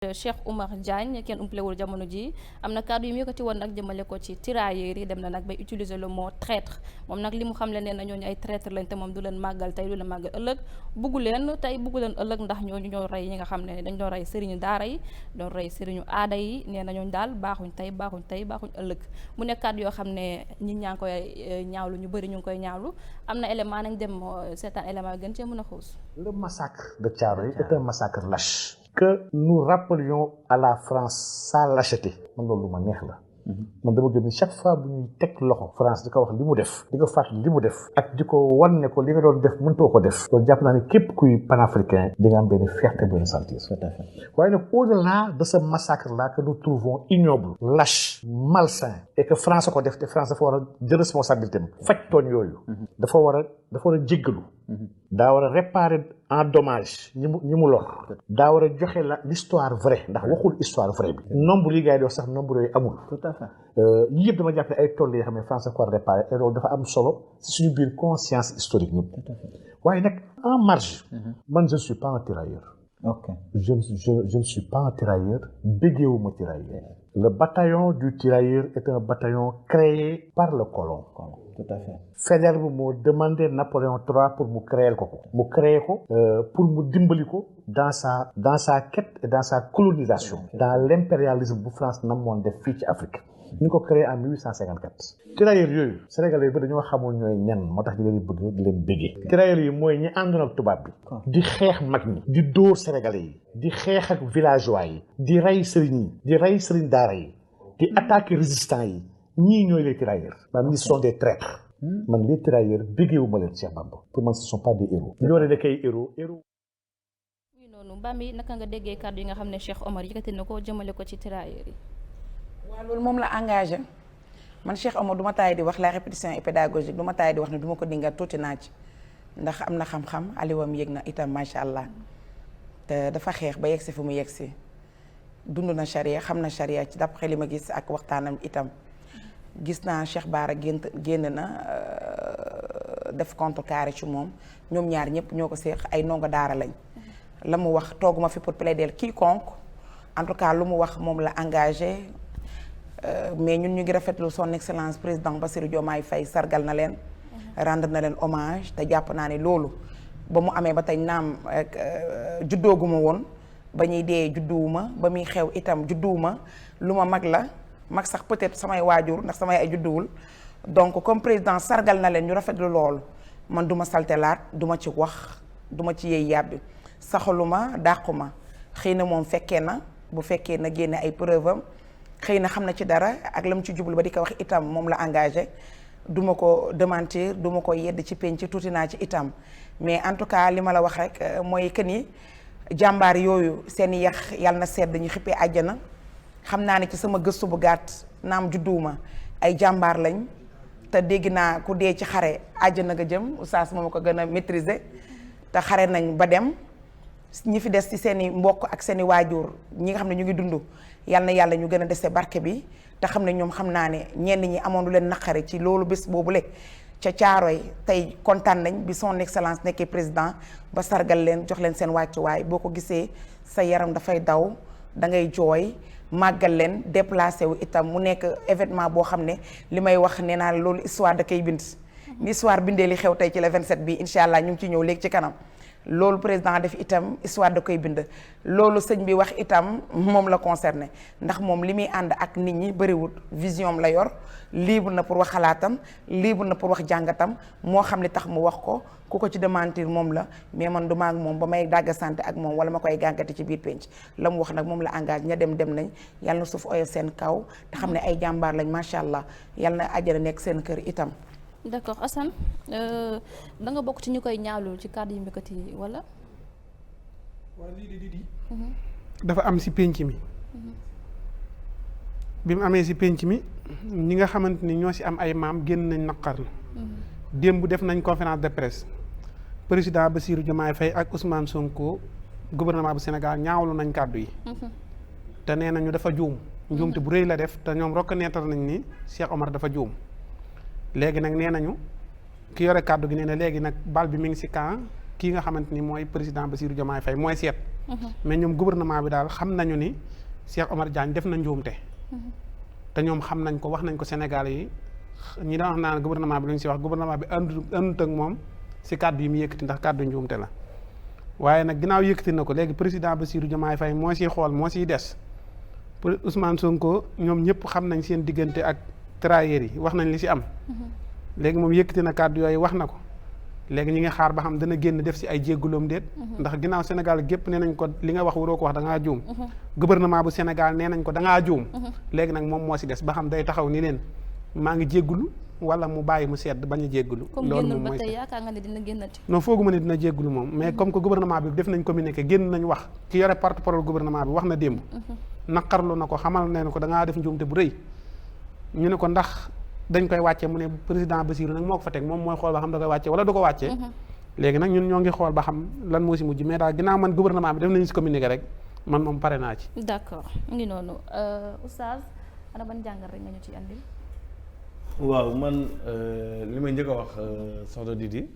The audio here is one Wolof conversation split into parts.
Cheikh Oumar Diagne kenn umpalewul jamono ji am na kàddu yu mu yëkkati woon nag jëmale ko ci tirailleurs yi dem na nag bay utiliser le mot traître moom nag li mu xam le nee na ñooñu ay traître lañ te moom du leen màggal tey du leen màggal ëllëg buggu leen tey buggu leen ëllëg ndax ñooñu ñoo rey ñi nga xam ne dañ doon rey sëriñu daara yi doon rey sëriñu aada yi nee na ñooñu daal baaxuñ tey baaxuñ ëllëg mu nekk kàddu yoo xam ne ñi ñaa ngi koy ñaawlu ñu bëri ñu ngi koy ñaawlu am na élément nañ dem seetaan élément gën cee mën a xuus. Le massacre de Thiaroye est un massacre lâche. Que nous rappelions à la France sa lâcheté man loolu lu ma neex la. man dama gëm ni chaque fois bu ñuy teg loxo France di ko wax li mu def di ko fàttali li mu def ak di ko wan ne ko li nga doon def mënutoo ko def loolu jàpp naa ne képp kuy panafricain di nga am benn fierté bu ñu sentir. waaye nag au-delà de ce massacre là que nous trouvons ignoble lâche malsain et que France ko def te France dafa war a jël responsabilité am faj tooñ yooyu dafa war a jéggalu daa war a réparer en dommage ñi mu lor daa war a joxe l'histoire vraie ndax waxul histoire vraie bi nombre yi gars yi di wax sax nombre yooyu amul yii yëpp dama jàpp ne ay toll yoo xam ne France dafa war a réparer et loolu dafa am solo si suñu biir conscience historique ñun waaye nag en marge man je ne suis pas un tirailleur je ne suis pas un tirailleur béggeewuma tirailleur le bataillon du tirailleur est un bataillon créé par le colon. Tout à fait. Faidherbe moo demandé Napoléon III pour mu créer ko mu créer ko pour mu dimbali ko dans sa quête et dans sa colonisation dans l'impérialisme bu France namoon def fii ci Afrique ñu ko créé en 1854 tirailleurs yooyu sénégalais yi ba dañoo xamul ñooy ñan moo tax di leen bëgg di leen béggee tirailleurs yi mooy ñi àndoon ak tubaab bi di xeex mag ñi di dóor sénégalais yi di xeex ak villageois yi di rey sëriñ yi di rey sëriñ daara yi di attaquer résistants yi ñii ñooy les tirailleurs maanaam ñi sont des traîtres man les tirailleurs béggeewuma leen Cheikh Bamba pour man ce sont pas des héros ñoo ne nekk ay héros muy noonu Bambi naka nga déggee kàddu yi nga xam ne Cheikh Omar yëkkati na ko jëmale ko ci tirailleurs yi. waaw loolu moom la engagé man Cheikh Omar du ma taay di wax la répétition est pédagogique du ma taay di wax ne du ma ko dinga tuuti naa ci ndax am na xam-xam aliwam yëg na itam macha allah te dafa xeex ba yegsi fu mu yegsi dund na charia xam na charia ci d'après li ma gis ak waxtaanam itam gis naa Cheikh Bara génn na def contrecarré ci moom ñoom ñaar ñëpp ñoo ko seex ay ndongo daara lañ la mu wax tooguma fi pour plaider quiconque en tout cas lu mu wax moom la engagé mais ñun ñu ngi rafetlu son excellence président Bassirou Diomaye Faye sargal na leen rendre na leen hommage te jàpp naa ne loolu ba mu amee ba tey naam juddooguma woon ba ñuy dee judduwuma ba muy xew itam judduwuma lu ma mag la mag sax peut-être samay waajur ndax samay ay judduwul donc comme président sargal na leen ñu rafetlu loolu man du ma saltelaat du ma ci wax du ma ci yey yàbbi saxaluma dàquma xëy na moom fekkee na bu fekkee na génne ay preuve am xëy na xam na ci dara ak la mu ci jublu ba di ko wax itam moom la engagé du ma ko démentir du ma ko yedd ci penc tuuti naa ci itam mais en tout cas li ma la wax rek mooy que ni jàmbaar yooyu seen i yax yàlla na sedd ñu xippee àjjana xam naa ne ci sama gëstu bu gàtt naam judduwuma ay jàmbaar lañ te dégg naa ku dee ci xare àjjana nga jëm oustaz moom ko gën a maîtriser te xare nañ ba dem ñi fi des ci seen i mbokk ak seen i waajur ñi nga xam ne ñu ngi dund yal na yàlla ñu gën a dese barke bi te xam ne ñoom xam naa ne ñenn ñi amoon lu leen naqare ci loolu bés boobu le ca Caaroy tey kontaan nañ bi son excellence nekkee président ba sargal leen jox leen seen wàccuwaay boo ko gisee sa yaram dafay daw da ngay jooy màggal leen déplacé wu itam mu nekk événement boo xam ne li may wax nee naa loolu histoire da koy bind ni histoire bindee li xew tey ci le 27 bi incha allah ñu ngi ci ñëw léegi ci kanam loolu président def itam histoire da koy bind loolu sëñ bi wax itam moom la concerné ndax moom li muy ànd ak nit ñi bëriwul vision la yor libre na pour wax xalaatam libre na pour wax jàngatam moo xam li tax mu wax ko ku ko ci démentir moom la mais man du ma ak moom ba may dàgg santé ak moom wala ma koy gàngati ci biir penc la mu wax nag moom la engagé ña dem nañ yàlla na suuf oyof seen kaw te xam ne ay jàmbaar lañ macha allah yàlla na àjjana nekk seen kër itam. d'accord Assane da nga bokk ci ñu koy ñaawlu ci kàddu yu mbëkkati yi wala. waaw lii dafa am si penc mi. bi mu amee si penc mi ñi nga xamante ni ñoo si am ay maam génn nañ naqar na. démb def nañ conférence de presse président Bassirou Diomaye Faye ak Ousmane Sonko gouvernement bu Sénégal ñaawlu nañ kàddu yi. te nee nañu dafa juum. njuumte bu rëy la def te ñoom reconnaître nañ ni Cheikh Omar dafa juum. léegi nag nee nañu ki yore kàddu gi nee na léegi nag bal bi mi ngi ci camp kii nga xamante ni mooy président Bassirou Diomaye Faye mooy seet mais ñoom gouvernement bi daal xam nañu ni Cheikh Omar Diagne def na njuumte te ñoom xam nañ ko wax nañ ko Sénégal yi ñi daan wax naan gouvernement bi lu ñu si wax gouvernement bi àndut ak moom si kàddu yi mu yëkkati ndax kàddu njuumte la waaye nag ginnaaw yëkkati na ko léegi président Bassirou Diomaye Faye moo siy xool moo siy des pour Ousmane Sonko ñoom ñëpp xam nañ seen diggante ak tirailleurs yi wax nañ li si am léegi moom yëkkati na kàddu yooyu wax na ko léegi ñi ngi xaar ba xam dana génn def si ay jéggaloom déet ndax ginnaaw Sénégal gépp nee nañ ko li nga wax waroo ko wax da ngaa juum gouvernement bu Sénégal nee nañ ko da ngaa juum léegi nag moom moo si des ba xam day taxaw ni leen maa ngi jéggulu wala mu bàyyi mu sedd bañ a jéggulu loolu moom mooy tey yaakaar nga ne dina génnati non fooguma ne dina jéggulu moom mais comme que gouvernement bi def nañ communiqué génn nañ wax ki yore porte-parole gouvernement bi wax na démb naqarlu na ko xamal ne ko da ngaa def njuumte bu rëy ñu ne ko ndax dañ koy wàcce mu ne président Bassirou nag moo ko fa teg moom mooy xool ba xam da koy wàcce wala du ko wàccee léegi nag ñun ñoo ngi xool ba xam lan moo si mujj mais daal ginnaaw man gouvernement bi def nañu si communiqué rek man moom pare naa ci d'accord ngi noonu oustaz ana ban jàngal rek nga ñu ci andil waaw man li may njëkk a wax soxna Didi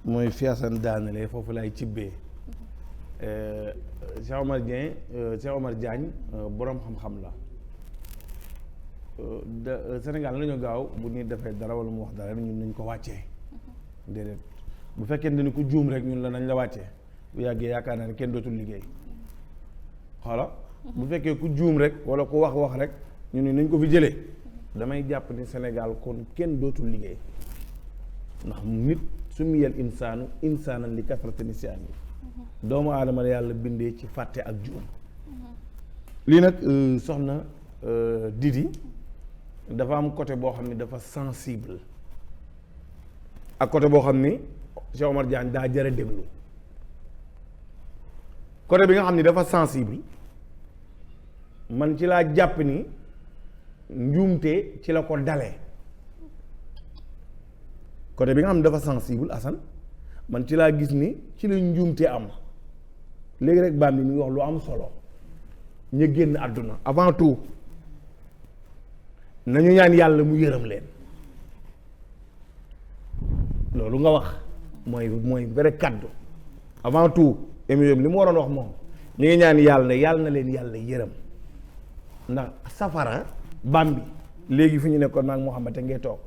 mooy fi Assane daanale foofu lay cibbee Cheikh Omar Diagne boroom xam-xam la Sénégal nañu gaaw bu ñuy defee dara wala mu wax dara ñun nañ ko wàccee déedéet bu fekkee ne ku juum rek ñun la nañ la wàccee bu yàggee yaakaar naa ne kenn dootul liggéey xoola bu fekkee ku juum rek wala ku wax rek ñun ni nañ ko fi jëlee damay jàpp ni Sénégal kon kenn dootul liggéey ndax nit su miyal insaanan li kasrati nisyaan yi doomu aadama la yàlla bindee ci fàtte ak juum lii nag soxna Didi dafa am côté boo xam ni dafa sensible ak côté boo xam ni Cheikh Omar Diagne daa jëre déglu côté bi nga xam ni dafa sensible man ci laa jàpp ni njuumte ci la ko dalee côté bi nga xam ne dafa sensible Assane man ci laa gis ni ci la njuumte am léegi rek baam bi mi ngi wax lu am solo ñu génn àdduna avant tout nañu ñaan yàlla mu yërëm leen loolu nga wax mooy vrai kaddu avant tout émission li mu waroon wax moom ñu ngi ñaan yàlla na leen yàlla yërëm ndax safara Bambi léegi fi ñu nekkoon maag Mouhamed te ngay toog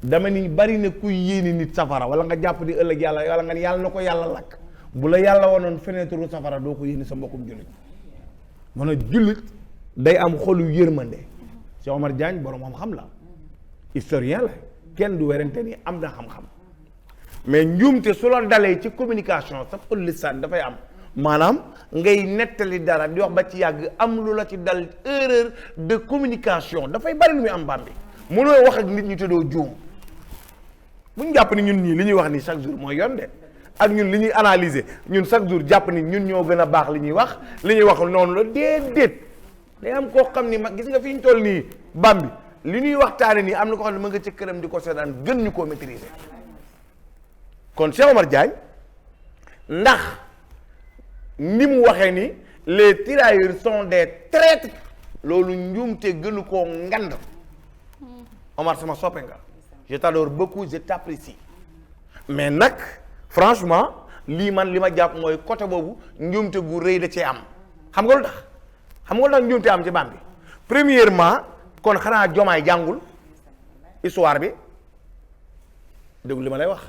dama ni bari na kuy yéene nit safara wala nga jàpp di ëllëg yàlla wala nga ni yàlla na ko yàlla lakk bu la yàlla wanoon fenêtre safara doo ko yéene sa mbokkum jullit mën a jullit day am xolu yërmande Cheikh Omar Diagne borom xam-xam la historien la kenn du werante ni am na xam-xam mais njuumte su la dalee ci communication sa xol lisaan dafay am maanaam ngay nettali dara di wax ba ci yàgg am lu la ci dal erreur de communication dafay bari lu muy am Bambi mënoo wax ak nit ñi te doo juum bu ñu jàpp ni ñun ñii li ñuy wax ni chaque jour mooy yoon de ak ñun li ñuy analyser ñun chaque jour jàpp ni ñun ñoo gën a baax li ñuy wax noonu la déedéet day am koo xam ni mag gis nga fi ñu toll nii Bambi li ñuy waxtaane nii am na ko xam ne mën nga ci këram di ko seetaan gën ñu koo maîtriser kon Cheikh Omar Diagne ndax ni mu waxee ni les tirailleurs sont des traîtres loolu njuumte gënu koo ngand Omar sama soppe nga je t'adore beaucoup je t'apprécie mais nag franchement lii man li ma jàpp mooy côté boobu njuumte gu rëy da cee am xam nga lu tax njuumte am ci Bambi premièrement kon xanaa Jomaay jàngul histoire bi déglu li ma lay wax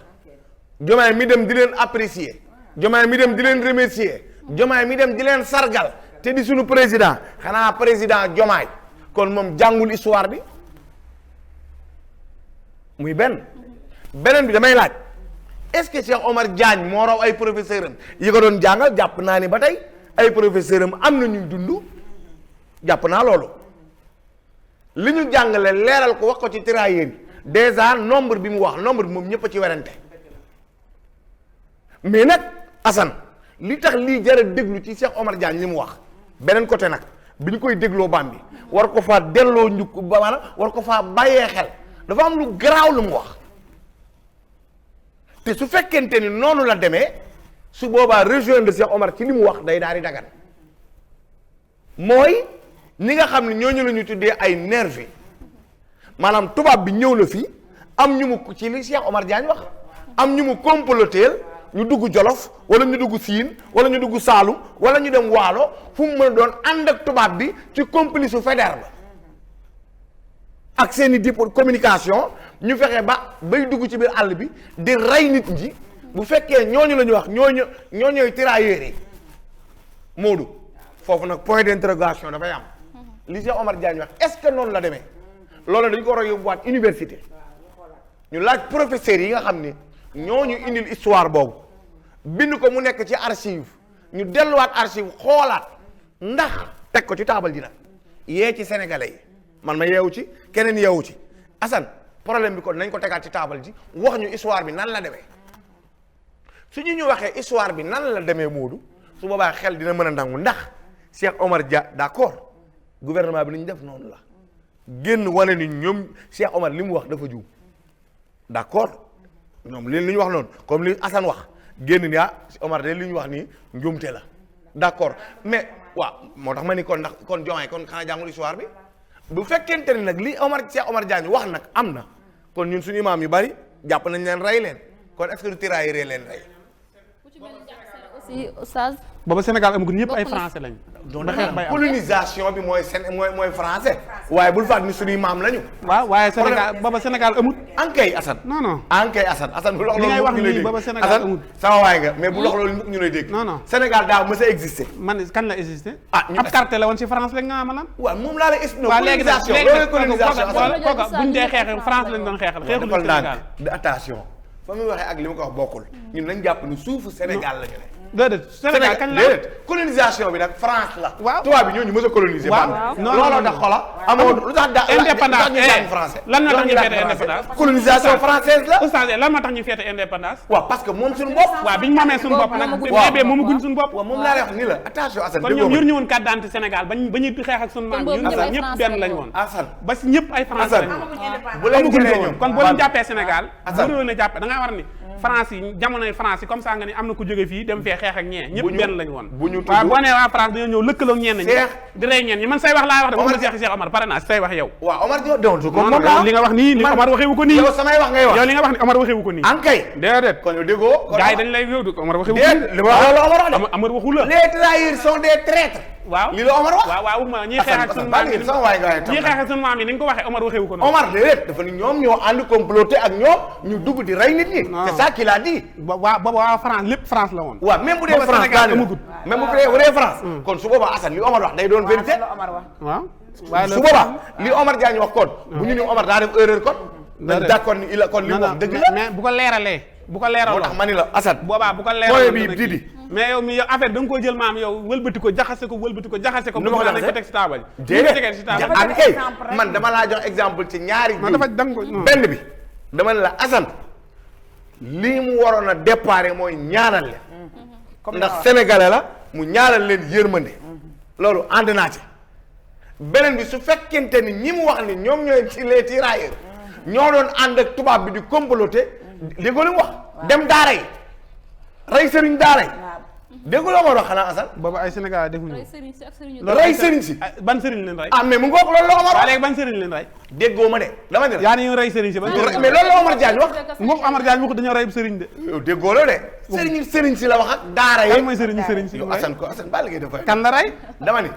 Jomaay mi dem di leen apprécier Jomaay mi dem di leen remercier Jomaay mi dem di leen sargal te di suñu président xanaa président Jomaay kon moom jàngul histoire bi muy beneen bi damay laaj est-ce que Cheikh Omar Diagne moo raw ay professeur am yi ko doon jàngal jàpp naa ni ba tey ay professeur am na ñuy dund jàpp naa loolu li ñu jàngale leeral ko wax ko ci tirailleurs yi déjà nombre bi mu wax nombre bi moom ñëpp a ci werante mais nag Assane li tax lii jar a déglu ci Cheikh Omar Diagne li mu wax beneen côté nag bi ñu koy dégloo Bambi war ko faa delloo njukk ba maanaam war ko faa bàyyee xel dafa am lu garaaw lu mu wax te su fekkente ni noonu la demee su boobaa rejoindre Cheikh Omar ci li mu wax day daal di dagan mooy ñi nga xam ne ñooñu la ñu tuddee ay nervi maanaam tubaab bi ñëw na fii am ñu mu ci li Cheikh Omar Diagne wax am ñu mu comploteel ñu dugg Jolof wala ñu dugg Siin wala ñu dugg Saalum wala ñu dem Waalo fu mu mën a doon ànd ak tubaab bi ci complice su Faidherbe ak seen i dépôt communication ñu fexe ba bay dugg ci biir àll bi di rey nit ñi bu fekkee ñooñu la ñu wax ñooñooy tirailleurs yi Moodu foofu nag point d'interrogation dafay am li Cheikh Omar Diagne wax est-ce que noonu la demee loolu dañ ko war a yóbbuwaat université ñu laaj professeurs yi nga xam ni ñooñu indil histoire boobu bind ko mu nekk ci archive ñu delluwaat archive xoolaat ndax teg ko ci taabal ji nag yee ci sénégalais yi man ma yeewu ci keneen yeewu ci Assane problème bi kon nañ ko tegaat ci taabal ji wax ñu histoire bi nan la demee su ñu waxee histoire bi nan la demee Moodu su boobaa xel dina mën a nangu ndax Cheikh Omar Dia d'accord gouvernement bi li ñu def noonu la génn wane ni ñoom Cheikh Omar li mu wax dafa juum d'accord ñoom li ñu wax noonu comme li Assane wax génn ni Omar de li ñu wax nii njuumte la d'accord mais waaw moo tax ma ni kon ndax kon Diomaye kon xanaa jàngul histoire bi bu fekkente ni nag li Cheikh Omar Diagne wax nag am na kon ñun suñu imaam yu bari jàpp nañ leen rey leen kon est-ce que du tirailleurs leen rey. aussi Oustaz. booba Sénégal amagul ñëpp ay français lañ. ba xeex bay am colonisation bi mooy français waaye bul faat ni suñuy maam lañu. waaw waaye Sénégal booba Sénégal amut. ankay Assane. non ankay Assane bu lox li ngay wax loolu nii booba Sénégal amut. sama waay nga mais bu lox loolu ñu lay dégg. non Sénégal daa mës a exister. man kan la exister. ñu ab carte la woon ci France rek nga ma lan. waaw moom laa lay expliqué. waaw léegi nag colonisation kooka buñ dee xeexee France lañ doon xeexal xeexul Sénégal. attention fa muy waxee ak li ma ko wax bokkul ñun nañ jàpp ni suufu Sénégal la ñu ne. déedéet Sénégal kañ la colonisation bi nag France la. waaw tubaab bi ñooñu mës a coloniser. waaw looloo tax xola amoo lu tax indépendance ñu jàng français. lan moo tax ñu feete indépendance. colonisation française la. oustaz lan moo tax ñu feete indépendance. waaw parce que moom suñu bopp. waaw bi ñu moomee suñu bopp nag. waaw mais moomaguñ suñu bopp. waaw moom laa lay wax ni la attention Assane. kon ñoom yor ñu woon carte d'identité Sénégal ba ñuy xeex ak suñu maam ñun ñëpp benn lañ woon. Assane ba si ñëpp ay français lañ woon. bu leen jëlee woon kon boo leen jàppee Sénégal. Assane bu leen jàppee da ngaa war ni France yi jamonoy France yi comme ça nga ni am na ku jóge fii dem fee xeex ak ñee ñëpp benn lañ woon waaw boo nee waa France dañoo ñëw lëkkaloo ñeen ñi di rey ñeen ñi man say wax laa wax de moom Cheikh Omar pare naa say wax yow waaw Omar donc moom la li nga wax nii li Omar waxewu ko nii yow samay wax ngay wax yow li nga wax ni Omar waxewu ko nii ankay déedéet kon yow déggoo gars yi dañ lay yow Omar waxewu ko déedéet li ma wax la Omar wax de Omar waxu la les trahis sont des traîtres waaw li la Omar wax waaw waaw ma ñii xeex ak sunu maam yi ñii xeex ak sunu maam yi ni nga ko waxee Omar waxewu ko noonu Omar déedéet dafa ni ñoom ñoo ànd comploté ak ñoom ñu dugg di rey nit ñi c'est ça qu'il a dit waa France lépp France la woon waaw même bu dee France daal même bu dee France kon su boobaa Assane li Omar wax day doon vérité waaw su boobaa li Omar Diagne wax kon bu ñu ni Omar daa def erreur kon d'accord ni il a kon li mu wax dëgg la mais bu ko leeralee bu ko leeraloo moo tax ma ni la Assane boobaa bu ko leeraloo bi Didi mais yow mi yow affaire da nga koo jël maam yow wëlbati ko jaxase ko bu nañ ko teg si taabal ak kay man dama laa jox exemple ci ñaari benn bi dama ne la Assane lii mu waroon a déparé mooy ñaanal leen ndax sénégalais la mu ñaanal leen yërmande loolu ànd naa ci beneen bi su fekkente ni ñi mu wax ni ñoom ñooy ci les tirailleurs ñoo doon ànd ak tubaab bi di comploter déggoo li mu wax dem daara yi rey sëriñ daara yi déggoo la moo doon xanaa Assane boobu ay Sénégal defuñu rey sëriñ si ban sëriñ leen rey ah mais mu ngoog loolu la Omar wax léegi ban sëriñ leen rey déggoo ma de dama ne yaa ni rey sëriñ si ban mais loolu la Omar Diagne wax moom Omar Diagne waxu dañoo rey sëriñ de yow déggoo la de sëriñ si la wax ak daara yi kan mooy sëriñ si yow Assane ko Assane baa liggéey dafa kan la rey dama ni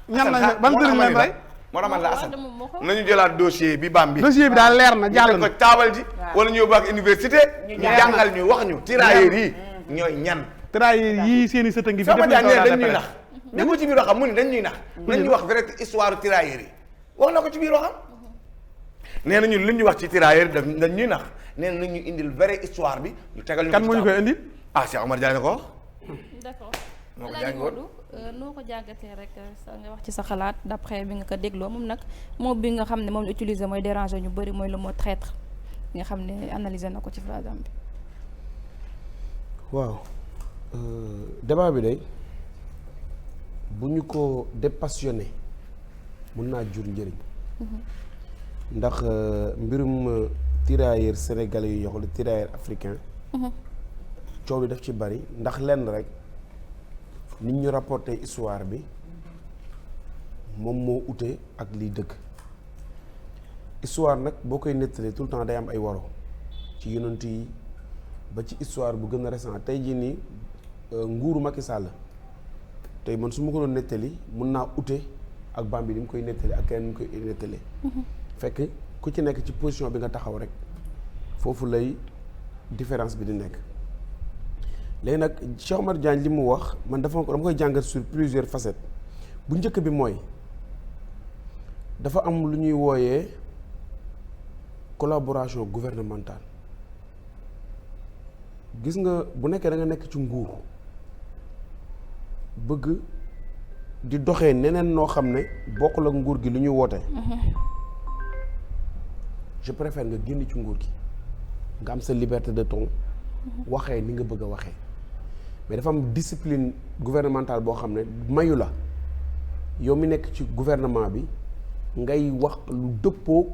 ñan la ban sëriñ leen rey moo tax man la Assane nañu jëlaat dossier bi bam bi dossier bi daal leer na jàll na ko taabal ji wala ñu yóbbu ak université ñu jàngal ñu wax ñu tirailleurs yi ñooy ñan tirailleurs yii seen i sët a ngi fi sama jaan dañ ñuy nax déggu ci biir waxam mu ni dañ ñuy nax nañ ñu wax vrai histoire tirailleurs yi wax na ko ci biir waxam nee na ñun li ñu wax ci tirailleurs yi dañ ñuy nax nee na ñu indil vrai histoire bi ñu tegal ñu kan moo ñu koy indil Cheikh Omar Diagne ko wax d'accord moo ko jàng woon noo ko jàngatee rek sa nga wax ci sa xalaat d'après bi nga ko dégloo moom nag moom bi nga xam ne moom la utiliser mooy déranger ñu bëri mooy le mot traître nga xam ne analyser na ko ci phrase am bi waaw débat bi day bu ñu ko dépassionné mun naa jur njëriñ ndax mbirum tirailleurs sénégalais yu yoxu la tirailleurs africain coow li daf ci bari ndax lenn rek nit ñu rapporté histoire bi moom moo ute ak liy dëgg histoire nag boo koy nettalee tout le temps day am ay waro ci yonent yi ba ci histoire bu gën a récent tey jii nii nguuru Macky Sall tey man su ma ko doon nettali mun naa ute ak Bambi ni mu koy nettali ak keneen ni mu koy nettali fekk ku ci nekk ci position bi nga taxaw rek foofu lay différence bi di nekk léegi nag Cheikh Oumar Diagne li mu wax man dama koy jàngat sur plusieurs facettes bu njëkk bi mooy dafa am lu ñuy wooyee collaboration gouvernementale gis nga bu nekkee da nga nekk ci nguur bëgg di doxee neneen noo xam ne bokkul ak nguur gi lu ñuy woote je préfère nga génn ci nguur gi nga am sa liberté de ton waxee ni nga bëgg a waxee mais dafa am discipline gouvernementale boo xam ne mayu la yow mi nekk ci gouvernement bi ngay wax lu dëppoo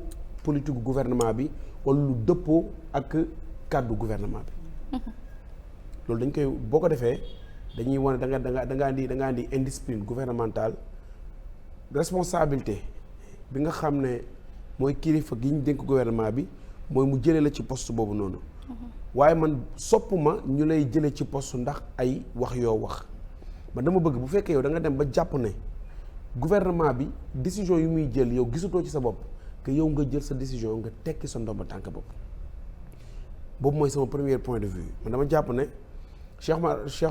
politique gouvernement bi wala lu dëppoo ak kàddu gouvernement bi loolu dañ koy boo ko defee dañuy wane da nga indi indiscipline gouvernementale responsabilité bi nga xam ne mooy kilifa gi ñu dénk gouvernement bi mooy mu jëlee la ci poste boobu noonu waaye man soppuma ñu lay jëlee ci poste ndax ay wax yoo wax man dama bëgg bu fekkee yow da nga dem ba jàpp ne gouvernement bi décision yu muy jël yow gisatoo ci sa bopp que yow nga jël sa décision nga tekki sa ndomba tànk bopp boobu mooy sama premier point de vue man dama jàpp ne Cheikh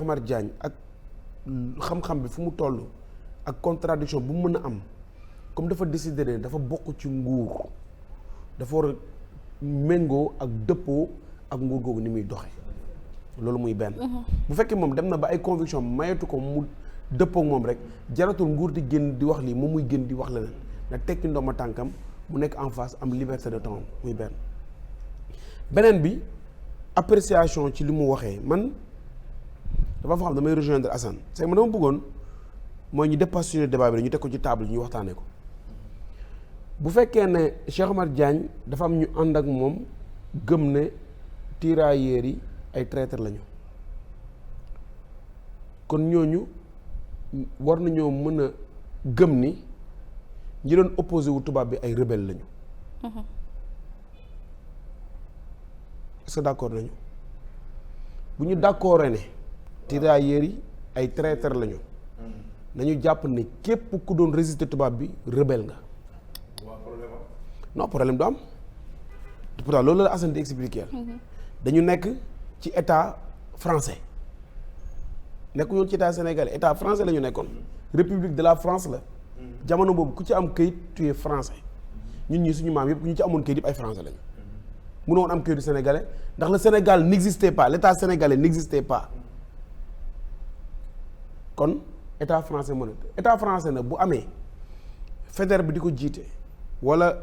Oumar Diagne ak xam-xam bi fu mu toll ak contradiction bu mu mën a am comme dafa décider ne dafa bokk ci nguur dafa war a méngoo ak dëppoo ak nguur googu ni muy doxe loolu muy benn bu fekkee moom dem na ba ay conviction mayatu ko mu dëppoo ak moom rek jaratul nguur di génn di wax lii moom muy génn di wax leneen na tekki ndooma tànkam mu nekk en face am liberté de ton muy beneen bi appréciation ci li mu waxee man dafa fa xam damay rejoindre Assane c'est que man dama bëggoon mooy ñu dépassionné débat bi ñu teg ko ci table ñu waxtaanee ko bu fekkee ne Cheikh Oumar Diagne dafa am ñu ànd ak moom gëm ne tirailleurs yi ay traîtres lañu kon ñooñu war nañoo mën a gëm ni ñi doon opposé wu tubaab bi ay rebelle lañu. est-ce que d'accord nañu bu ñu d'accord ne tirailleurs yi ay traîtres lañu nañu jàpp ne képp ku doon résister tubaab bi rebelle nga. non problème du am pourtant loolu la Assane di expliquer dañu nekk ci état français nekkuñu ci état sénégalais état français la ñu nekkoon république de la France la jamono boobu ku ci am këyit tu es français ñun ñii suñu maam yëpp ku ñu ci amoon këyit yëpp ay français lañu mënoo woon am këyitu sénégalais ndax le Sénégal n'existait pas l'état sénégalais n'existait pas kon état français moo ne état français nag bu amee fédéral bi di ko jiite wala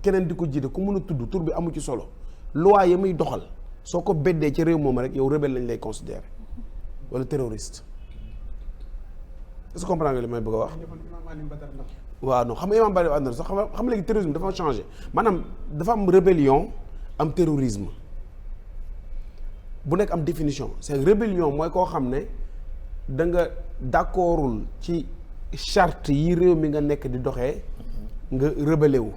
keneen di ko jiite ku mën a tudd tur bi amu ci solo loi ya muy doxal soo ko beddee ci réew moom rek yow rebelle lañ lay considérer wala terroriste est-ce que comprendre nga li may bëgg a wax. waaw non xam nga Imam Bari ànd na sax xam léegi terrorisme dafa changé maanaam dafa am rébellion am terrorisme bu nekk am définition c'est rébellion mooy koo xam ne da nga d'accordul ci charte yi réew mi nga nekk di doxee nga rebellé wu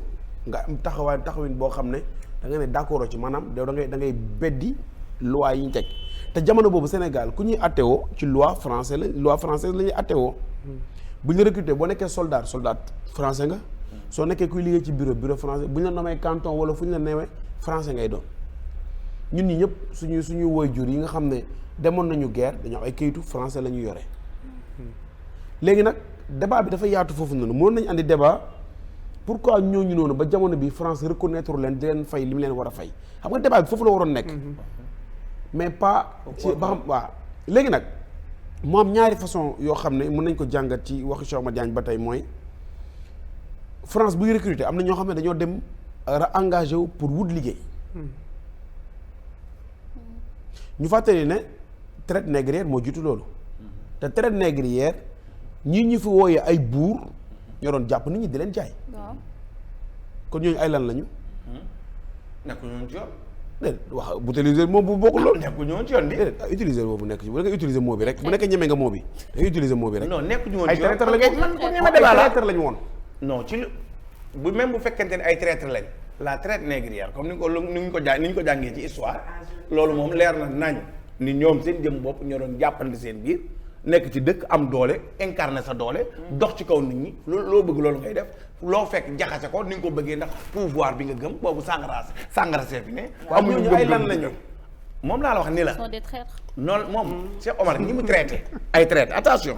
nga am taxawin boo xam ne da nga ne d'accord ci maanaam da ngay beddi loi yi ñu teg te jamono boobu Sénégal ku ñuy attewoo ci loi française la ñuy attewoo bu ñu la recruter boo nekkee soldat français nga soo nekkee kuy liggéey ci bureau français bu ñu la nommé canton wala fu ñu la newee français ngay doon ñun ñi ñëpp suñu waajur yi nga xam ne demoon nañu guerre dañoo ay kayitu français la ñu yore léegi nag débat bi dafa yaatu foofu noonu mën nañu andi débat pourquoi ñooñu noonu ba jamono bi France reconnaître leen di leen fay li mu leen war a fay xam nga débat bi foofu la waroon nekk mais pas ci ba xam waaw léegi nag moo am ñaari façon yoo xam ne mën nañ ko jàngat ci waxu Cheikh Oumar Diagne ba tey mooy France buy recruter am na ñoo xam ne dañoo dem engagé wu pour wut liggéey ñu fàttali ne traite négrière moo jiitu loolu te traite négrière ñii ñu fi wooyee ay buur ñoo doon jàpp nit ñi di leen jaay kon ñooñu ay lan lañu nekkuñu woon ci yoon. déedéet wax bu utiliser moom bu bokkul loolu. nekkuñu woon ci yoon bi. déedéet utiliser boobu nekk ci bu nekkee utiliser mot bi rek bu nekkee ñeme nga mot bi day utiliser mot bi rek. non nekkuñu woon ay ci yoon traître lañu man ko ñeme débat la ay traître lañu woon. non ci lu bu même bu fekkente ne ay traître lañ la traite négrière comme ni ñu ko jàngee ci histoire loolu moom leer na nañ ni ñoom seen jëm bopp ñoo doon jàppante seen biir nekk ci dëkk am doole incarné sa doole dox ci kaw nit ñi loo bëgg loolu ngay def loo fekk jaxase ko ni nga ko bëggee ndax pouvoir bi nga gëm boobu sàngara see fi ne amuñu ay lan lañu moom laa la wax ni la sont des traîtres. noonu moom Cheikh Omar ñi mu traité ay traité attention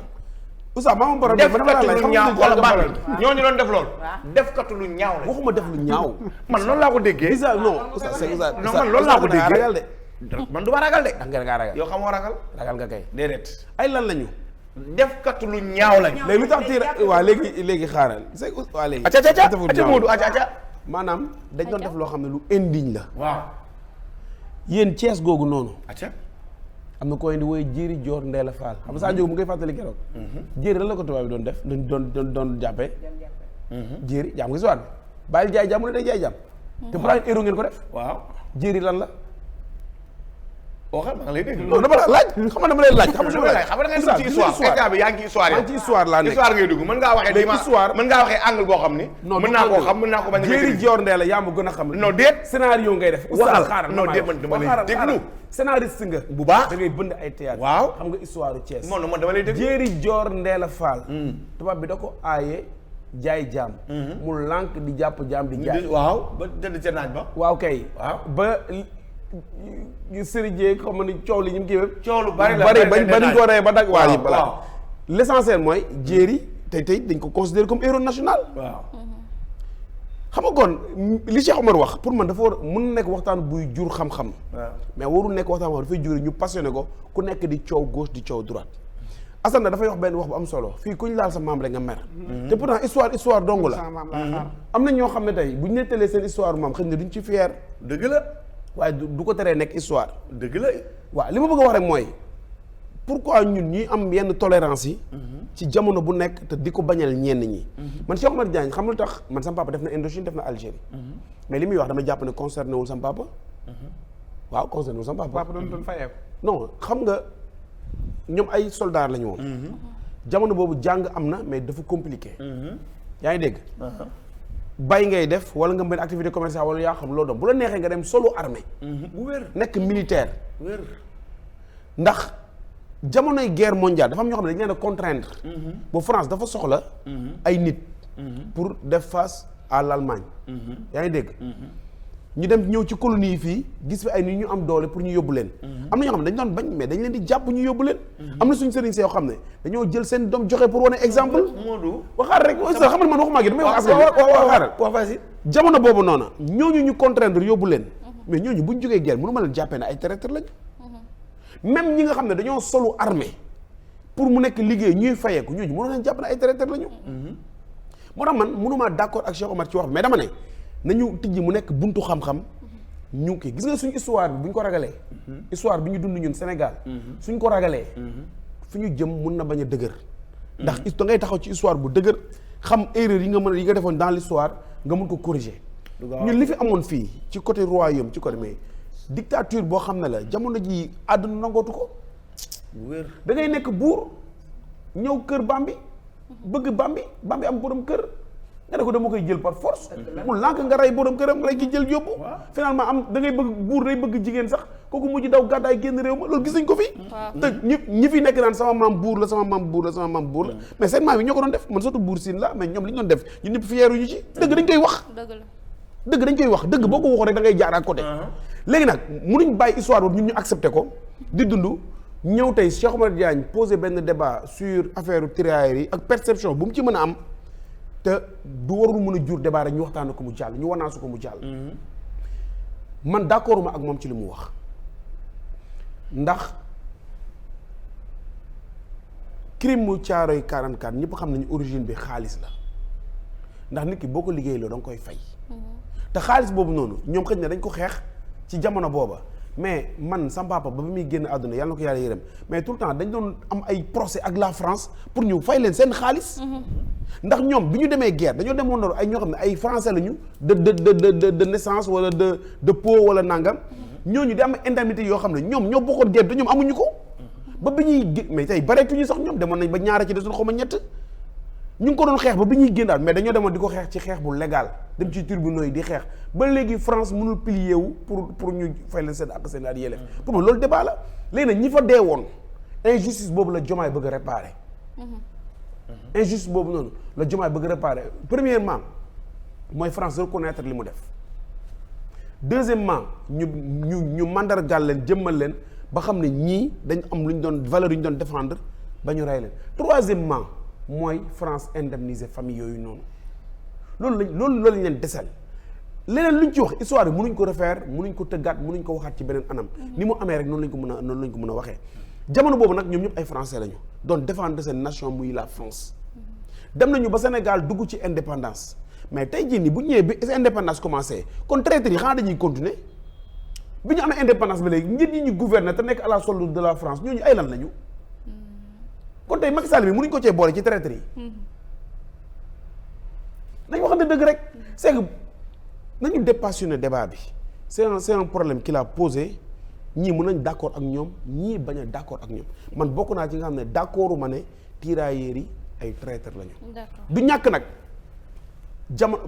Oustaz maa ma borom def katu lu ñaaw wala bàll ñooñu doon def loolu def katu lu ñaaw la waxuma def lu ñaaw man loolu laa ko déggee Oustaz non Oustaz non man loolu laa ko déggee ragal de man du ma ragal de ndax nga ragal yow xamoo ragal ragal nga kay déedéet ay lan lañu def katu lu ñaaw lañu léegi lu tax tiir waa léegi xaaral c'est waa léegi aca Moodu aca maanaam dañ doon def loo xam ne lu indigne la waaw yéen Thiès googu noonu aca am na koy indi wooy jéeri joor Ndeela Fall xam nga saa njóogu mu ngay fàttali keroog jéeri lan la ko tubaab bi doon def doon jàppee jéeri jàmm nga si waat bi bàyyil jaay jàmm mu ne day jaay jàmm te pourtant héros ngeen ko def waaw jéeri lan la waxal maa ngi lay dégg non dama la laaj xam nga dama lay laaj xam nga da ngay dugg ci histoire état bi yaa ngi ci histoire maa ngi ci histoire laa nekk histoire ngay dugg mën ngaa waxee léegi histoire mën ngaa waxee angle boo xam ni mën naa koo xam mën naa ko bañ a jéeri joor Ndeela yaa ma gën a xam non déet scénario ngay def waxal xaaral non déet man dama lay déglu scénariste nga bu baax da ngay bënd ay théâtre waaw xam nga histoire u Thiès man dama lay déglu jéeri joor Ndeela Fall tubaab bi da ko aaye jaay jaam mu lànk di jàpp jaam di jaay waaw ba tëdd ca naaj ba waaw kay waaw ba sëriñ Dieng xam nga ni coow li ñu kii wépp coow lu bari la ba dañ ko rey ba dag waa yi waaw balaa l'essentiel mooy jéeri tey dañ ko considéré comme héros national waaw xam nga kon li Cheikh Omar wax pour man dafa war mun nekk waxtaan buy jur xam-xam mais warul nekk waxtaan wax dafay juri ñu passionné ko ku nekk di coow gauche di coow droite Assane dafay wax benn wax bu am solo fii ku ñu laal sa maam rek nga mer te pourtant histoire dong la am na ñoo xam ne tey bu ñu nettalee seen histoire maam xëy na duñ ci fier dëgg la waaye du ko teree nekk histoire dëgg la waaw li ma bëgg a wax rek mooy pourquoi ñun ñuy am yenn tolérance yi ci jamono bu nekk te di ko bañal ñenn ñi man Cheikh Omar Diagne xam lu tax man sama papa def na Indochine def na Algérie mais li muy wax dama jàpp ne concerné wul sama papa waaw concerné wul sama papa doon fayeeku non xam nga ñoom ay soldats la ñu woon jamono boobu jàng am na mais dafa compliqué yaa ngi dégg bay ngay def wala nga mën activité commerciale wala yaa xam loolu doon bu la neexee nga dem solo armée bu wér nekk militaire wér ndax jamonoy guerre mondiale dafa am ñoo xam ne dañu leen a contraindre ba France dafa soxla ay nit pour def face à l'Allemagne yaa ngi dégg ñu dem ñëw ci colonie yi fii gis fi ay nit ñu am doole pour ñu yóbbu leen am na ñoo xam ne dañ doon bañ mais dañ leen di jàpp ñu yóbbu leen am na suñu sëriñ see yoo xam ne dañoo jël seen doom joxe pour wane exemple Moodu waxaar rek xam nga man waxuma gi damay wax askan waxaaral waaw vas-y jamono boobu noonu ñooñu ñu contraindre yóbbu leen mais ñooñu buñ jógee guerre mënu ma leen jàppee ne ay traître lañ même ñi nga xam ne dañoo solu armée pour mu nekk liggéey ñuy fayeeku ñooñu mënu leen jàpp ne ay traître lañu moo tax man mënumaa d'accord ak Cheikh Omar ci wax mais dama ne nañu tijji mu nekk buntu xam-xam ñu kii gis nga suñu histoire bi bu ñu ko ragalee histoire bi ñu dund ñun Sénégal suñ ko ragalee fi ñu jëm mun na bañ a dëgër ndax da ngay taxaw ci histoire bu dëgër xam erreur yi nga mën yi nga defoon dans l'histoire nga mun ko corriger ñun li fi amoon fii ci côté royaume ci côté mais dictature boo xam ne la jamono ji àdduna nangootu ko wér da ngay nekk buur ñëw kër Bambi bëgg Bambi am borom kër nga ne ko dama koy jël par force mu lànk nga rey borom këram nga rey ki jël yóbbu finalement am da ngay bëgg buur day bëgg jigéen sax kooku mujj daw gàddaay génn réew ma loolu gis nañ ko fi te ñi fi nekk naan sama maam buur la mais seen maam yi ñoo ko doon def man surtout buur siin la mais ñoom li ñu doon def ñun ñëpp fiyeeruñu ci dëgg dañ koy wax dëgg boo ko waxoo rek da ngay jaar à côté léegi nag mënuñ bàyyi histoire boobu ñun ñu accepté ko di dund ñëw tey Cheikh Omar Diagne posé benn débat sur affaire tirailleurs yi ak perception bu mu ci mën a am te du warul mën a jur débat rek ñu waxtaan ko mu jàll ñu wanaasu ko mu jàll man d'accord ma ak moom ci li mu wax ndax crime mu Caaroy 44 ñëpp xam nañu origine bi xaalis la ndax nit ki boo ko liggéey loo da nga koy fay te xaalis boobu noonu ñoom xëy na dañ ko xeex ci jamono booba mais man sama papa ba muy génn àdduna yàlla na ko yàlla yërëm mais tout le temps dañ doon am ay procès ak la France pour ñu fay leen seen xaalis ndax ñoom bi ñu demee guerre dañoo demoon ay ñoo xam ne ay français lañu de naissance wala de peau wala nangam ñooñu di am indemnité yoo xam ne ñoom ñoo bokkoon guerre te ñoom amuñu ko ba bi ñuy mais tey bareetuñu sax ñoom demoon nañ ba ñaara ci desul xaw ma ñett ñu ngi ko doon xeex ba bi ñuy génnaat mais dañoo demoon di ko xeex ci xeex bu légal dem ci tribunaux yi di xeex ba léegi France mënul plier wu pour ñu fay leen seen ak seen at yelleef pour moi loolu débat la léegi nag ñi fa dee woon injustice boobu la Diomaye bëgg a réparer injustice boobu noonu la Diomaye bëgg a réparer premièrement mooy France reconnaître li mu def deuxièmement ñu mandargal leen jëmmal leen ba xam ne ñii dañ am lu ñu doon valeur yu ñu doon défendre ba ñu rey leen troisièmement mooy France indemniser famille yooyu noonu loolu lañ leen desal leneen lu ñu ci wax histoire yi mënuñ ko refaire mënuñ ko tëggaat mënuñ ko waxaat ci beneen anam ni mu amee rek noonu lañ ko mën a waxee jamono boobu nag ñoom ñëpp ay français lañu doon défendre seen nation muy la France dem nañu ba Sénégal dugg ci indépendance mais tey jii nii bu ñëwee bi indépendance commencé kon traître yi xanaa dañuy continuer bi ñu amee indépendance ba léegi njiit yi ñu gouverner te nekk à la solde de la France ñooñu ay lan lañu kon tey Macky Sall bi mënuñ ko cee boole ci traître yi nañ waxante dëgg rek c'est que nañu dépassionné débat bi c'est un problème qu'il a posé ñii mën nañ d'accord ak ñoom ñii bañ a d'accord ak ñoom man bokk naa ci nga xam ne d'accordu ma ne tirailleurs yi ay traître lañu du ñàkk nag jamono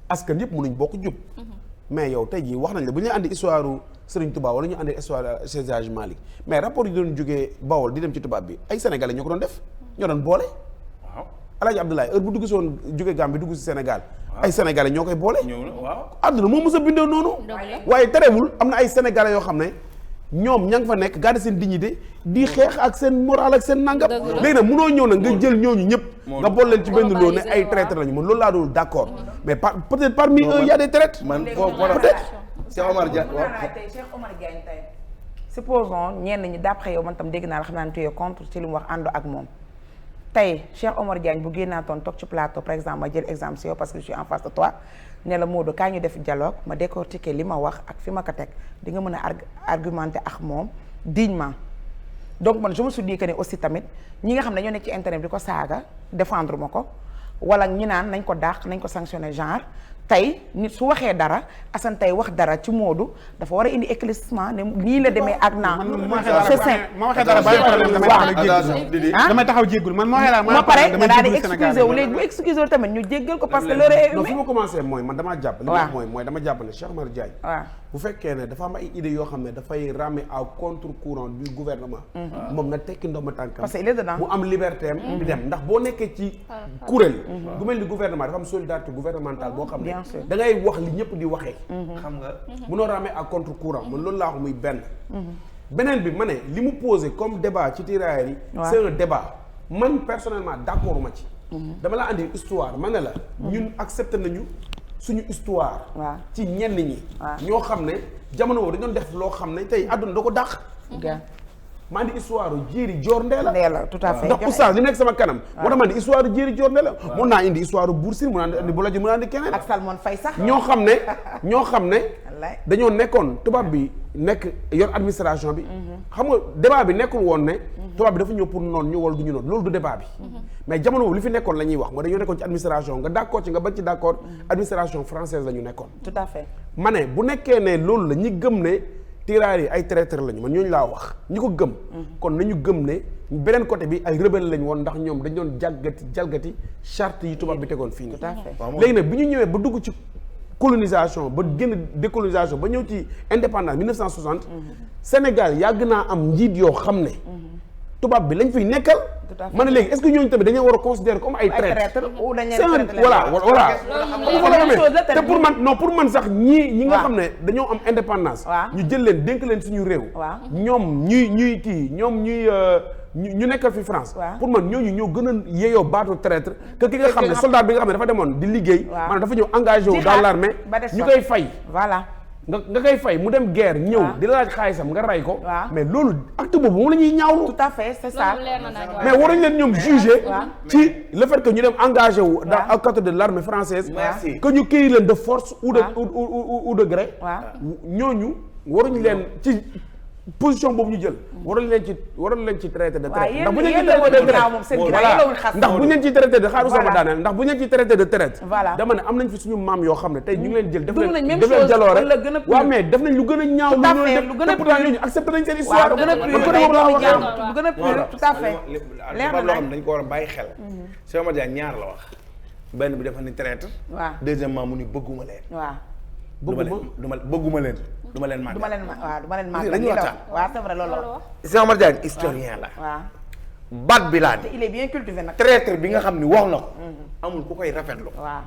askan yëpp mënuñ bokk jub mais yow tey jii wax nañ la bu ñu andi histoire Serigne Touba wala ñu andi histoire Seydi Hadji Malick mais rapport yi doon jógee Bawol di dem ci tubaab bi ay sénégalais ñoo ko doon def ñoo doon boole waaw Alaaji Abdoulaye heure bu dugg si woon jógee Gambie dugg si Sénégal ay sénégalais ñoo koy boole àdduna moo mës a bindoo noonu waaye terewul am na ay sénégalais yoo xam ne ñoom ña nga fa nekk garder seen dignité di xeex ak seen moral ak seen nangam léegi nag munoo ñëw nag nga jël ñooñu ñëpp nga bool leen ci benn loo ne ay traître lañu man loolu laa dul d'accord mais peut-être parmi eux y a des traîtres man peut-être Cheikh Omar Diagne tey Cheikh Omar Diagne tey supposons ñenn ñi d'après yow man tam dégg naa la xam naa ne tu es contre ci li mu wax ànd ak moom tey Cheikh Omar Diagne bu génnaatoon toog ci plateau par exemple ma jël exemple si yow parce que je suis en face de toi ne la Modou kaa ñu def dialogue ma décortiquer li ma wax ak fi ma ko teg di nga mën a argumenter ak moom dignement donc man je me suis dit que ne aussi tamit ñi nga xam ne ñoo nekk ci internet di ko saaga défendre ma ko wala ñi naan nañ ko dàq nañ ko sanctionner genre tey nit su waxee dara Assane tey wax dara ci Modou dafa war a indi éclaircissement ne nii la demee ak naa ma waxee dara bàyyi problème damay taxaw jéggul man ma waxee dara ma pare nga daal di excusé wu léegi bu excusé wu tamit ñu jéggal ko parce que l'heure est non fi ma commencé mooy man damaa jàpp li ma mooy dama jàpp ne Cheikh Omar Diagne waaw bu fekkee ne dafa am ay idées yoo xam ne dafay ramer à contre-courant du gouvernement moom na tekki ndomba tànkam parce que il est dedans mu am liberté am di dem ndax boo nekkee ci kuréel gu mel ni gouvernement dafa am solidarité gouvernementale boo xam ne da ngay wax li ñëpp di waxee xam nga munoo ramer à contre-courant man loolu laa wax muy benn beneen bi ma ne li mu posé comme débat ci tirailleurs yi c'est un débat man personnellement d'accord ma ci dama la andi histoire ma ne la ñun accepté nañu suñu histoire ci ñenn ñi ñoo xam ne jamono boobu dañu doon def loo xam ne tey àdduna da ko dàq maa indi histoire Jéeri Joor Ndeela tout à fait ndax oustaz li nekk sama kanam moo tax maa indi histoire Jéeri Joor Ndeela mun naa indi histoire Buur Siin mun naa indi bu la ji mun naa indi keneen ak Salmon Faye sax ñoo xam ne dañoo nekkoon tubaab bi nekk yor administration bi xam nga débat bi nekkul woon ne tubaab bi dafa ñëw pour noonu ñu wala du ñu noonu loolu du débat bi mais jamono boobu li fi nekkoon la ñuy wax mooy dañoo nekkoon ci administration nga d'accord ci nga bañ ci d'accord administration française la ñu nekkoon tout à fait ma ne bu nekkee ne loolu la ñi gëm ne tirailleurs yi ay traître lañu man ñooñu laa wax ñi ko gëm kon nañu gëm ne beneen côté bi ay rebelle lañu woon ndax ñoom dañ doon jalgati charte yi tubaab bi tegoon fii nii léegi nag bi ñu ñëwee ba dugg ci colonisation ba génn décolonisation ba ñëw ci indépendance 1960 Sénégal yàgg naa am njiit yoo xam ne tubaab bi lañ fiy nekkal ma ne léegi est-ce que ñooñu tamit dañoo war a considérer comme ay traître voilà te pour man non pour man sax ñi nga xam ne dañoo am indépendance ñu jël leen dénk leen suñu réew ñoom ñu nekkal fi France pour man ñooñu ñoo gën a yeeyoo baatu traître que ki nga xam ne soldat bi nga xam ne dafa demoon di liggéey maanaam dafa ñëw engagé wu dans l'armée ñu koy fay voilà nga koy fay mu dem guerre ñëw di la laaj xaalisam nga ray ko mais loolu acte boobu moom la ñuy ñaawlu tout à fait c'est ça mais waruñ leen ñoom juger ci le fait que ñu dem engagé wu dans au côté de l'armée française que ñu kii leen de force ou de gré ñooñu waruñ leen ci position boobu ñu jël waroon leen ci traité de traite ndax bu ñu leen ci yéen traité de ginnaaw moom seen ginnaaw yéen xas ndax bu ñu leen ci traité de xaaru sama Voilà. daaneel ndax bu ñu leen ci traité de traite Voilà. dama ne am nañ fi suñu maam yoo xam ne tey ñu ngi leen jël def Dund nañ même leen chose, jaloore wala gën a pire. waaw mais def nañ lu gën a ñaaw Tout à fait, lu gën a pourtant pire. ñooñu accepté nañ seen waaw histoire lu gën a man pire côté day boobu laa doomu waxee jàmbur lu gën a pire tout à fait leer na loo xam nag dañ ko war a bàyyi xel Cheikh Omar Diagne ñaar la wax benn bi dafa ni traître waaw deuxièmement mu ni bëgguma leen waaw bëgguma leen du ma leen màgg du ma leen waaw du ma leen màgg dañuy waxtaan. waaw c'est vrai loolu la Cheikh Omar Diagne historien la waaw baat bi laa te ni il est bien cultivé nag traître bi nga xam ni wax na ko amul ku koy rafetlu waaw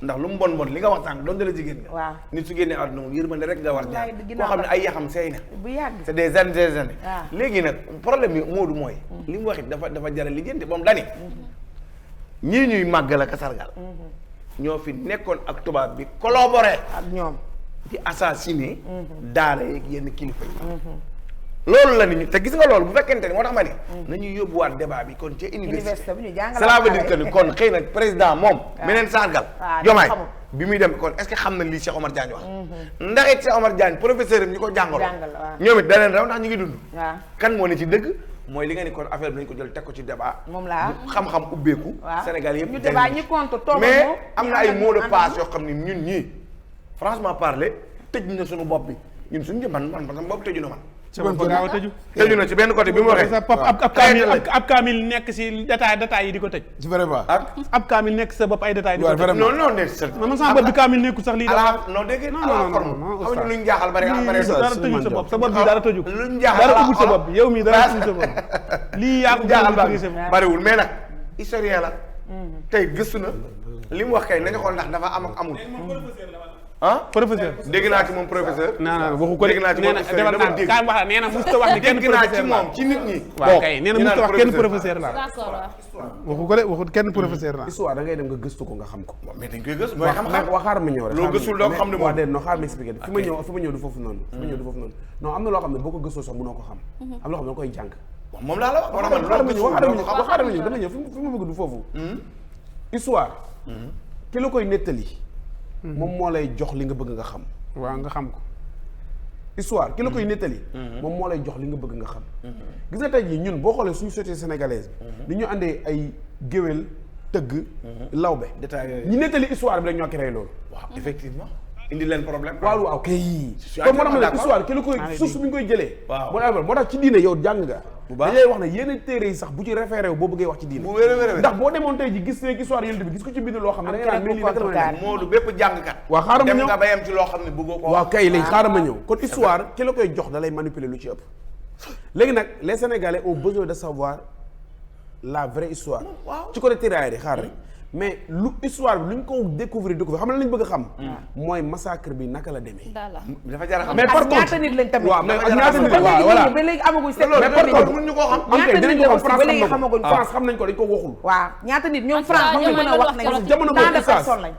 ndax lu mu bon li nga wax sànq doon la jigéen nga waaw nit su génnee àdduna moom yërmande rek nga war jaar Wallaay, koo ginnaaw xam ne ba- ay yaxam seey na bu yàgg c'est des années waaw. léegi nag problème bi Moodu mooy li mu wax it dafa jara lijjanti moom dani ñii ñuy màggal ak sargal ñoo fi nekkoon ak tubaab bi collaboré ak ñoom di assassiné daara yeeg yenn kilifa yi loolu la nit ñi te gis nga loolu bu fekkente ni moo tax ma ni nañuy yóbbuwaat débat bi kon ca université université bi ñu jàngal cela veut dire que ni kon xëy na président moom meneen sargal waaw Diomaye xamul. bi muy dem kon est-ce que xam na lii Cheikh Omar Diagne wax ndax it Cheikh Omar Diagne professeur am ñi ko jàngaloon Jàngal, waaw. ñoom it da leen raw ndax ñu ngi dund waaw kan moo ne ci dëgg mooy li nga ni kon affaire bi nañ ko jël teg ko ci débat moom laa xam-xam ubbeeku waaw Sénégal yëpp ñu jëriñu débat ci. ñi compte toog mais moom, am ñu na ay ànd ak mots de ñoom, passe ànd yoo xam ni ñun ñii franchement parler tëj na suñu bopp bi ñun suñu man sama bopp tëju na man sama bopp gaaw a tëju. tëju na ci benn côté bi mu waxee sa pap ab kaamil nekk si détail yi di ko tëj. vraiment ak ab kaamil nekk sa bopp ay détail di ko waaw, tëj. vraiment. non non de c'est man sama bopp bi kaamil nekkul sax lii ala non dégg non, ala non, forme non, non, xamuñu oustaz. luñ jaaxal bari bari Oustaz, dara tëjul sa bopp sa bopp bi dara tëju ko. luñ jaaxal dara ala ubbi sa bopp bi yow mii dara tëjul sa bopp lii yaa ko gën jaaxal a bari maîtriser. bariwul mais nag historien la tey gëstu na li mu wax kay nañu xool ndax dafa am ak amul ah professeur. dégg naa ci moom professeur non waxu ko de dégg naa ci nee moom na historien defal dama naa dégg kaay wax nee na musta wax ni kenn dégg naa ci professeur la. moom ci nit ñi waaw kay nee na musta wax kenn professeur la. d'accord waaw. waxu ko de waxu kenn professeur la. histoire da ngay dem nga gëstu ko nga xam ko mais dañ koy gëstu mooy xam-xam waxaar ma ñëw rek loo gëstul doo ko xam ne moom waaw déedéet non xaar ma expliqué fi ma ñëw du foofu noonu non am na loo xam ne boo ko gëstoo sax mënoo ko xam am loo xam ne da koy jàng moom laa la wax man waxaar ma loolu ñëw gëstul waxaar ma ñëw dama ñëw fi ma bëgg du foofu histoire ki la koy nettali moom moo lay jox li nga bëgg nga xam waaw nga xam ko. histoire ki la koy nettali moom moo lay jox li nga bëgg nga xam gis nga tey jii ñun boo xoolee suñu société sénégalaise ni ñu àndee ay géwél tëgg lawbe détail yooyu ñi nettali histoire bi rek ñoo créé loolu waaw effectivement indi leen problème waaw waaw kay suis kon moo tax ma ne d'accord. histoire ki la koy source bi nga koy jëlee Waaw. moo tax ci diine yow jàng nga Bu baax. dañ lay wax ne yenn téere yi sax bu ci référé wu boo bëggee wax ci diine bu wér a wér a wér ndax boo demoon tey ji gis ne histoire yonent bi gis ko ci bind loo xam ne da nga naan mais lii naka la mën a nekk Moodu bépp jàngkat waaw xaaral ma dem ñëw nga bayam ci loo xam ne bëggoo ko waaw kay léegi xaaral ma ñëw kon histoire ki la koy jox da lay manipuler lu ci ëpp léegi nag les Sénégalais ont besoin de savoir la vraie histoire waaw. ci côté tirailleurs yi xaar rek mais lu histoire bi lu ñu ko découvrir xam ne lañ bëgg a xam mooy massacre bi naka la demee Dalla. dafa jar a xam mais par ak ñaata contre nit lañ tamit waaw mais ak Dafa ñaata jar a nit xam. waaw voilà ba léegi amaguñ seet mais par contre nit mënuñu koo xam am kay ñaata dinañ nit ko la xam aussi ba léegi France xamaguñ ko. France xam nañ ko dañ ko waxul waaw ñaata nit ñoom Ak France saa moom ñu mën a yoo wax xam ne ne parce que jamono tant de boobu Oustaz personnes lañ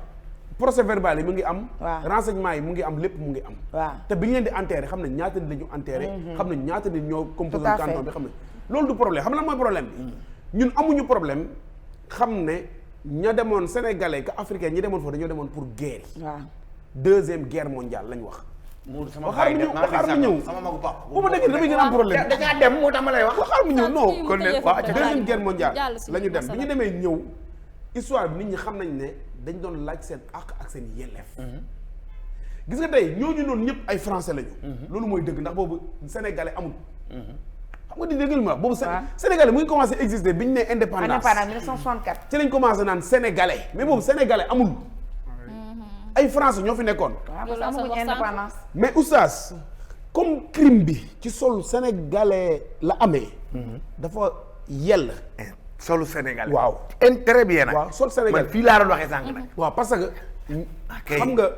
procès verbal yi mu ngi am Waaw. renseignement yi mu ngi am lépp mu ngi am waaw te bi ñu leen di enterré xam nañ ñaata nit la ñu enterré xam nañ ñaata nit ñoo composé Tout à fait. canton bi xam nañ loolu du problème xam na mooy problème bi ñun amuñu problème xam ne ña demoon sénégalais que africain ñi demoon foofu dañoo demoon pour guerre yi waaw deuxième guerre mondiale lañ wax Moodu sama waxaar baay ma ñëw waxaar ma ñëw sama magu pap bu ma déggee damay gën a am problème dañaa dem moo tax ma lay wax waxaar ma ñëw non kon ne waaw deuxième guerre mondiale jàll si la ñu dem masala. bi ñu demee ñëw histoire bi nit ñi xam nañ ne dañ doon laaj seen àq ak seen yelleef gis nga tey ñooñu noonu ñëpp ay français lañu loolu mooy dëgg ndax boobu sénégalais amul xam nga di déggal ma boobu waaw. sénégalais mu ngi commencé exister bi ñu nee indépendance indépendance 1964 ci lañ commencé naan sénégalais mais boobu sénégalais amul ay français ñoo fi nekkoon waaw Loolu parce que la amaguñ sa wax indépendance mais oustaz comme crime bi ci sol sénégalais la amee dafa yell solu Sénégal waaw très bien nag waaw sol Sénégal man fii laa doon waxee sànq nag waaw parce que ok. xam nga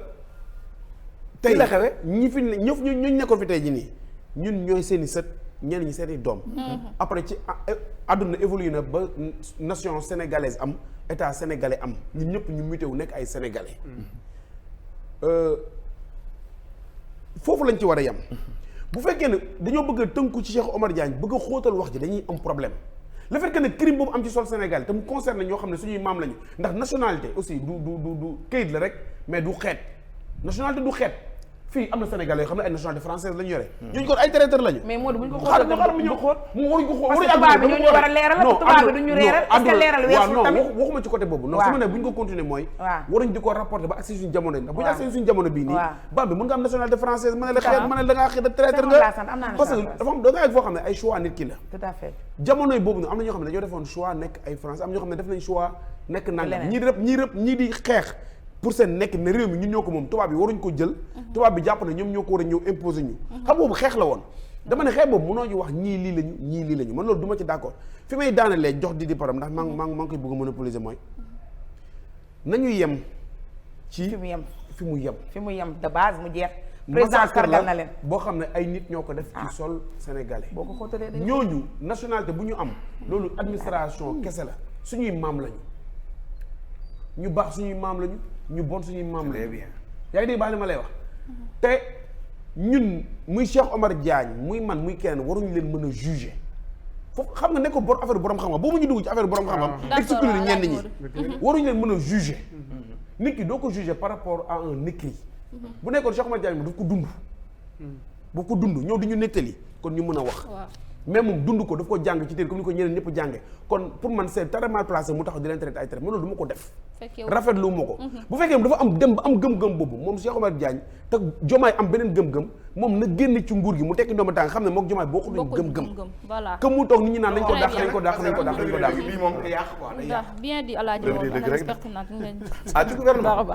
tey Fii la xewee. ñi fi ne ñëf ñu nekkoon fi tey ji nii ñun ñooy seen i sët ñenn ñi seen i doom après ci àdduna évolué na ba nation sénégalaise am état sénégalais am ñun ñëpp ñu muté wu nekk ay sénégalais foofu lañ ci war a yem bu fekkee ne dañoo bëgg a tënku ci Cheikh Omar Diagne bëgg a xóotal wax ji dañuy am problème le fait que ne crime boobu am ci sol Sénégal te mu concerne ñoo xam ne suñuy maam lañu ndax nationalité aussi du kayit la rek mais du xeet nationalité du xeet fii am na Sénégalais yoo xam ne ay nationalité française lañu yore. ñooñu kon ay traître lañu. mais Modou bu ñu ko xaaral xóotal xaaral mu ñëw mu waruñu ko parce que tubaab bi ñoo ñu war a leeral la tubaab bi duñu leeral est-ce que leeral weesul tamit waxuma ci côté boobu non su ma ne bu ñu ko continuer mooy waruñu di ko rapporter ba accès suñu jamono yi ndax bu ñu accès suñu jamono bii nii ba bi mën nga am nationalité française mën na la xeet mën na la ngaa xeet traître nga parce que dafa am da nga foo xam ne ay choix nit ki la tout à fait jamono yi boobu am na ñoo xam ne dañoo defoon choix nekk ay français am ñoo xam ne def nañ choix nekk nangam ñii di xeex pour seen nekk ne réew mi ñun ñoo ko moom tubaab bi waruñ ko jël tubaab bi jàpp ne ñoom ñoo ko war a ñëw imposer ñu xam boobu xeex la woon dama ne xeex boobu mënoo ñu wax ñii lii lañu man loolu du ma ci d'accord fi may daanalee jox di param ndax maa ngi koy bëgg a monopoliser mooy nañu yem ci fi mu yem de base mu jeex président sargal na leen boo xam ne ay nit ñoo ko def ci sol sénégalais boo ko xóotalee ñooñu nationalité bu ñu am loolu administration kese la suñuy maam lañu ñu baax suñuy maam lañu ñu bon suñuy maam lañu yaa ngi dégg baax li ma lay wax te ñun muy Cheikh Omar Diagne muy man muy keneen waruñu leen mën a juger foofu xam nga ne ko affaire borom xam-xam boobu ñu dugg ci affaire borom xam-xam exclure ñenn ñi waruñu leen mën a juger nit ki doo ko juger par rapport à un écrit bu nekkoon Cheikh Omar Diagne moom daf ko dund ñëw di ñu nettali kon ñu mën a wax mais moom dund ko daf ko jàng ci téere comme ni ko ñeneen ñëpp jànge kon pour man c'est très mal placé mu tax di leen traité ay traité man loolu du ma ko def rafetlu ma ko bu fekkee dafa am dem ba am gëm-gëm boobu moom Cheikh Omar Diagne te Diomaye am beneen gëm-gëm moom na génn ci nguur gi mu tekki ndooma tànk xam ne mook Diomaye bokku luñ gëm-gëm que mu toog nit ñi naan nañ ko dàq lii moom yàq quoi day yàq bien dit Alaaji Modou analyse pertinente ci gouvernement